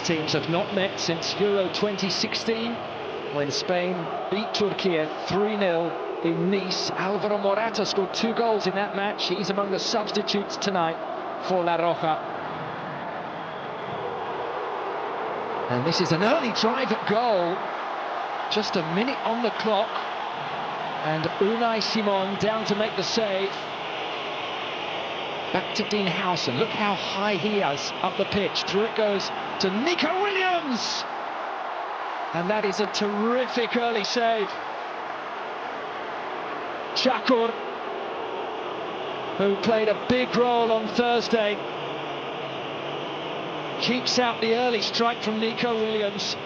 These teams have not met since Euro 2016, when Spain beat Turkey 3-0 in Nice. Alvaro Morata scored 2 goals in that match. He's among the substitutes tonight for La Roja. And this is an early drive at goal. Just a minute on the clock. And Unai Simon down to make the save. Back to Dean Howson. Look how high he is up the pitch. Through it goes to Nico Williams. And that is a terrific early save. Chakur, who played a big role on Thursday, keeps out the early strike from Nico Williams.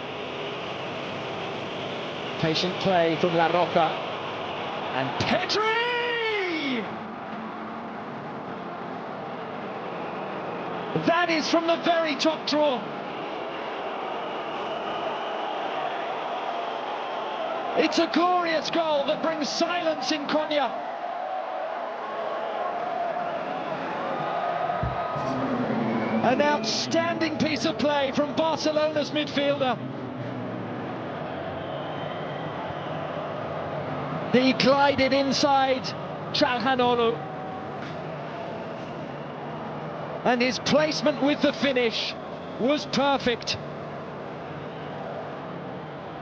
Patient play from La Roja. And Pedri! That is from the very top draw. It's a glorious goal that brings silence in Konya. An outstanding piece of play from Barcelona's midfielder. He glided inside Çalhanoğlu. And his placement with the finish was perfect.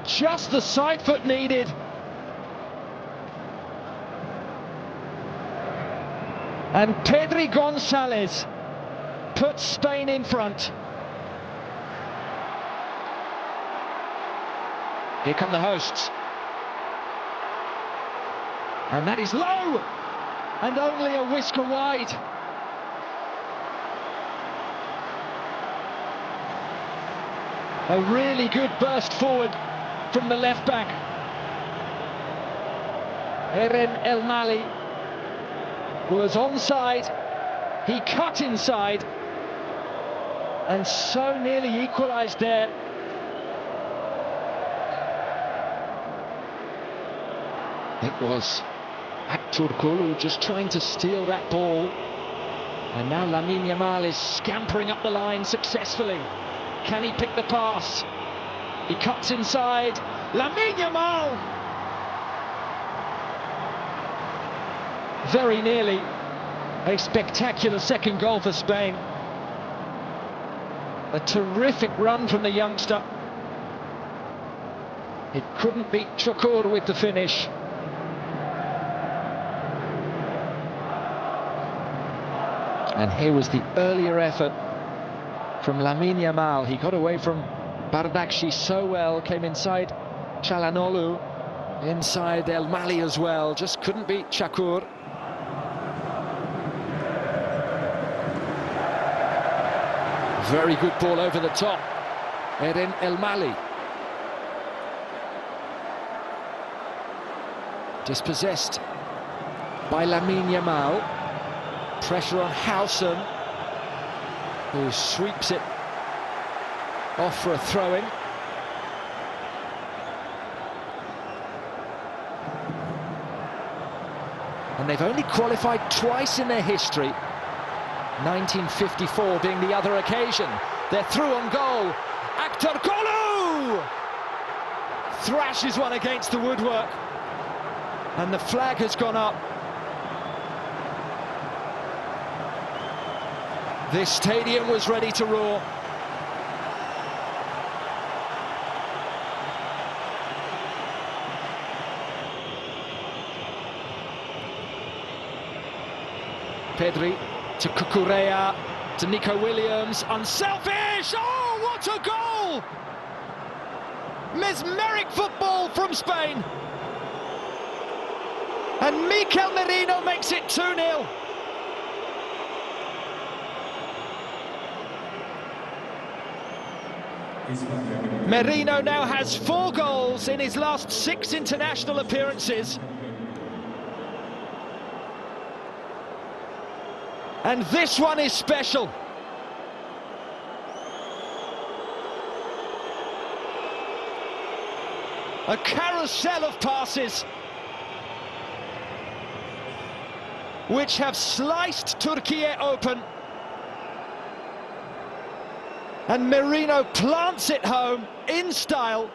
Just the side foot needed. And Pedri González puts Spain in front. Here come the hosts. And that is low! And only a whisker wide. A really good burst forward from the left back. Eren El Mali was onside. He cut inside and so nearly equalised there. It was Aktürkoğlu just trying to steal that ball. And now Lamine Yamal is scampering up the line successfully. Can he pick the pass? He cuts inside. Lamine Yamal! Very nearly a spectacular second goal for Spain. A terrific run from the youngster. It couldn't beat Chakur with the finish. And here was the earlier effort from Lamine Yamal. He got away from Bardakci so well, came inside Çalhanoğlu, inside El Mali as well, just couldn't beat Chakur. Very good ball over the top, Eren El Mali. Dispossessed by Lamine Yamal. Pressure on Howson, who sweeps it off for a throw-in. And they've only qualified twice in their history, 1954 being the other occasion. They're through on goal. Aktürkoğlu thrashes one against the woodwork, and the flag has gone up. This stadium was ready to roar. Pedri to Cucurella, to Nico Williams, unselfish! Oh, what a goal! Mesmeric football from Spain. And Mikel Merino makes it 2-0. Merino now has 4 goals in his last 6 international appearances. And this one is special. A carousel of passes which have sliced Turkey open. And Merino plants it home in style.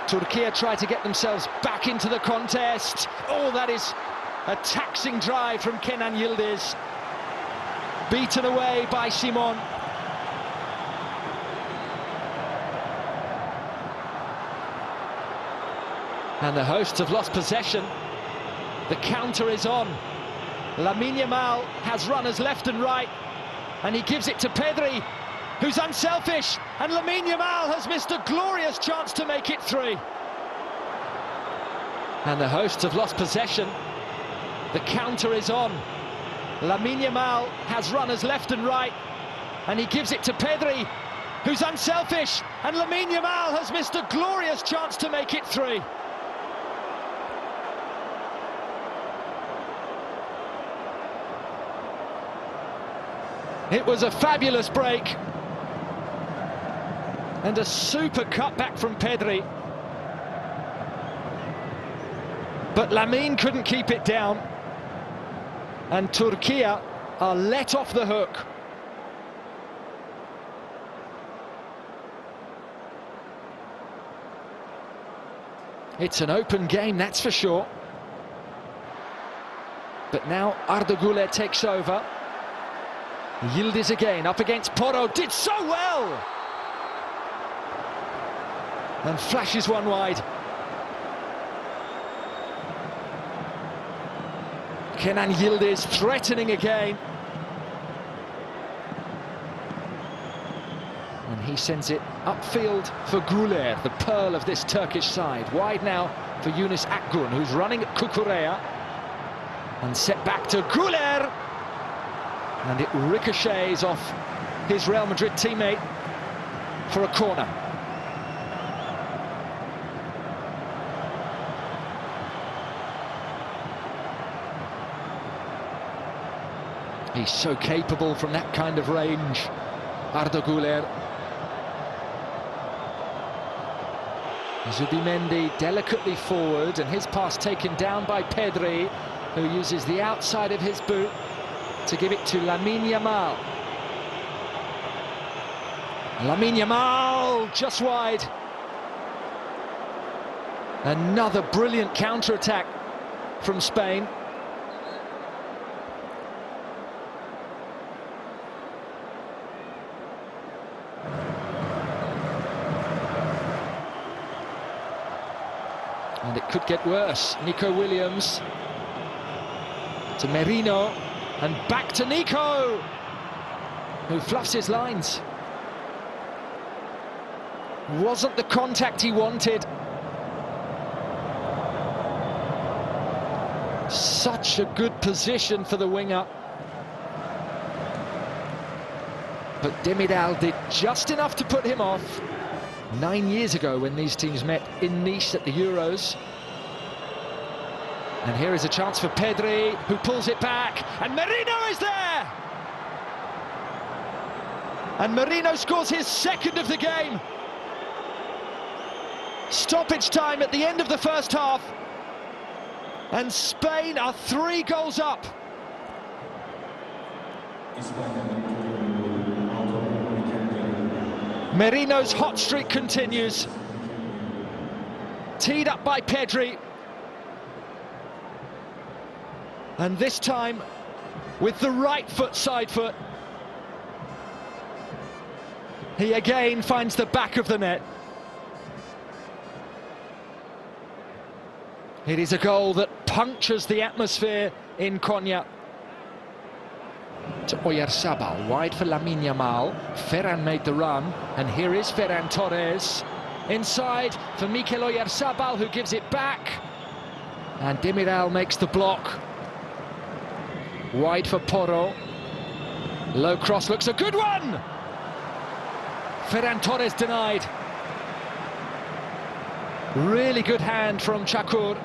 Turkey try to get themselves back into the contest. Oh, that is a taxing drive from Kenan Yildiz. Beaten away by Simon. And the hosts have lost possession. The counter is on. Lamine Yamal has runners left and right, and he gives it to Pedri, who's unselfish, and Lamine Yamal has missed a glorious chance to make it 3. And the hosts have lost possession. The counter is on. Lamine Yamal has runners left and right, and he gives it to Pedri, who's unselfish, and Lamine Yamal has missed a glorious chance to make it 3. It was a fabulous break and a super cutback from Pedri, but Lamine couldn't keep it down, and Turkey are let off the hook. It's an open game, that's for sure, but now Arda Güler takes over. Yildiz again, up against Porro, did so well! And flashes one wide. Kenan Yildiz threatening again. And he sends it upfield for Güler, the pearl of this Turkish side. Wide now for Yunus Akgün, who's running at Cucurella. And set back to Güler. And it ricochets off his Real Madrid teammate for a corner. He's so capable from that kind of range, Arda Güler. Zubimendi delicately forward, and his pass taken down by Pedri, who uses the outside of his boot to give it to Lamine Yamal. Lamine Yamal just wide. Another brilliant counter-attack from Spain. And it could get worse. Nico Williams to Merino, and back to Nico, who fluffs his lines. Wasn't the contact he wanted. Such a good position for the winger. But Demiral did just enough to put him off. 9 years ago when these teams met in Nice at the Euros. And here is a chance for Pedri, who pulls it back, and Merino is there! And Merino scores his second of the game. Stoppage time at the end of the first half. And Spain are 3 goals up. Merino's hot streak continues. Teed up by Pedri. And this time with the right foot, side foot. He again finds the back of the net. It is a goal that punctures the atmosphere in Konya. To Oyarzabal, wide for Lamine Yamal. Ferran made the run, and here is Ferran Torres. Inside for Mikel Oyarzabal, who gives it back. And Demiral makes the block. Wide for Porro. Low cross looks a good one! Ferran Torres denied. Really good hand from Çakır.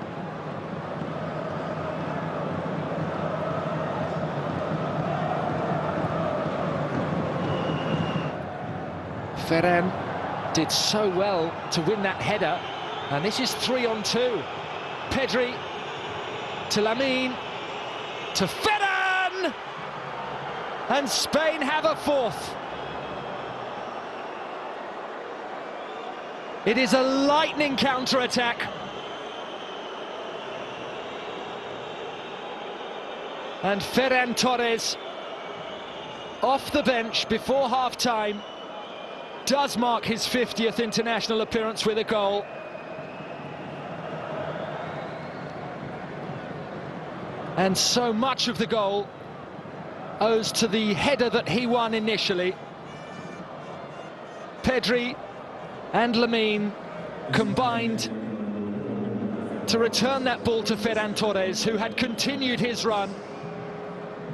Ferran did so well to win that header, and this is 3-on-2. Pedri to Lamine to Ferran, And Spain have a fourth. It is a lightning counter-attack. And Ferran Torres, off the bench before half-time, does mark his 50th international appearance with a goal. And so much of the goal owes to the header that he won initially. Pedri and Lamine combined to return that ball to Ferran Torres, who had continued his run,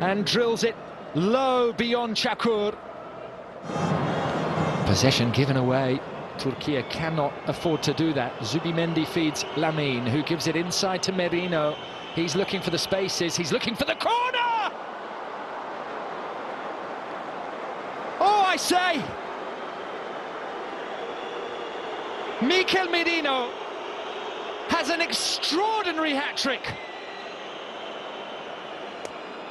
and drills it low beyond Çakır. Possession given away. Turkey cannot afford to do that. Zubimendi feeds Lamine, who gives it inside to Merino. He's looking for the spaces, he's looking for the corner! Oh, I say! Mikel Merino has an extraordinary hat-trick.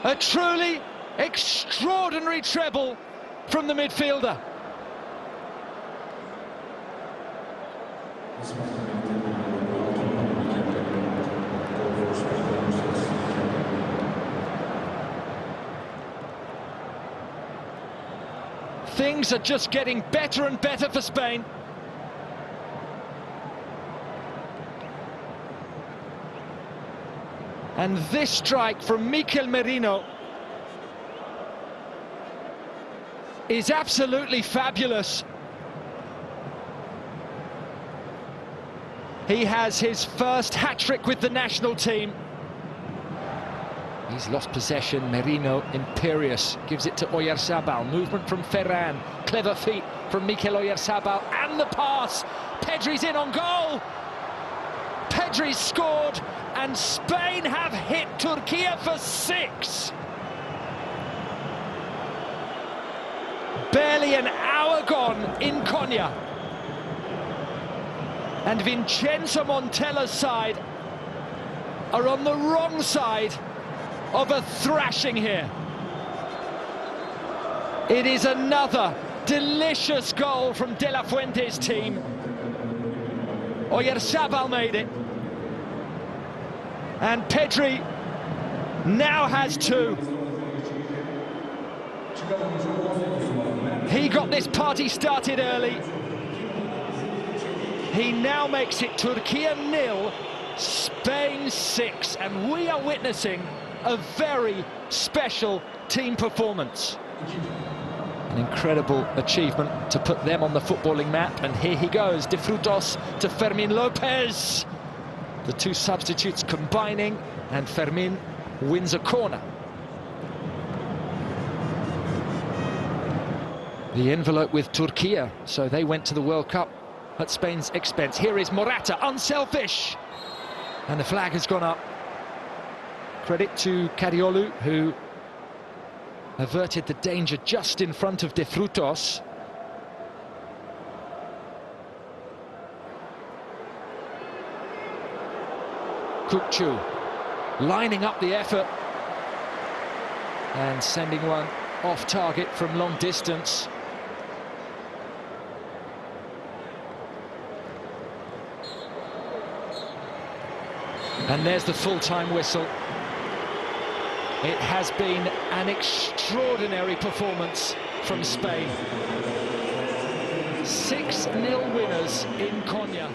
A truly extraordinary treble from the midfielder. Things are just getting better and better for Spain. And this strike from Mikel Merino is absolutely fabulous. He has his first hat-trick with the national team. He's lost possession. Merino, imperious, gives it to Oyarzabal. Movement from Ferran. Clever feet from Mikel Oyarzabal. And the pass. Pedri's in on goal. Pedri's scored. And Spain have hit Turkey for 6. Barely an hour gone in Konya. And Vincenzo Montella's side are on the wrong side of a thrashing here. It is another delicious goal from De La Fuente's team. Oyarzabal made it. And Pedri now has 2. He got this party started early. He now makes it Turkey 0, Spain 6, and we are witnessing a very special team performance. An incredible achievement to put them on the footballing map, and here he goes, De Frutos to Fermin Lopez. The two substitutes combining, and Fermin wins a corner. The envelope with Turkey, so they went to the World Cup at Spain's expense. Here is Morata, unselfish, and the flag has gone up. Credit to Cariolu, who averted the danger just in front of De Frutos. Kukçu lining up the effort and sending one off target from long distance. And there's the full-time whistle. It has been an extraordinary performance from Spain. 6-0 winners in Konya.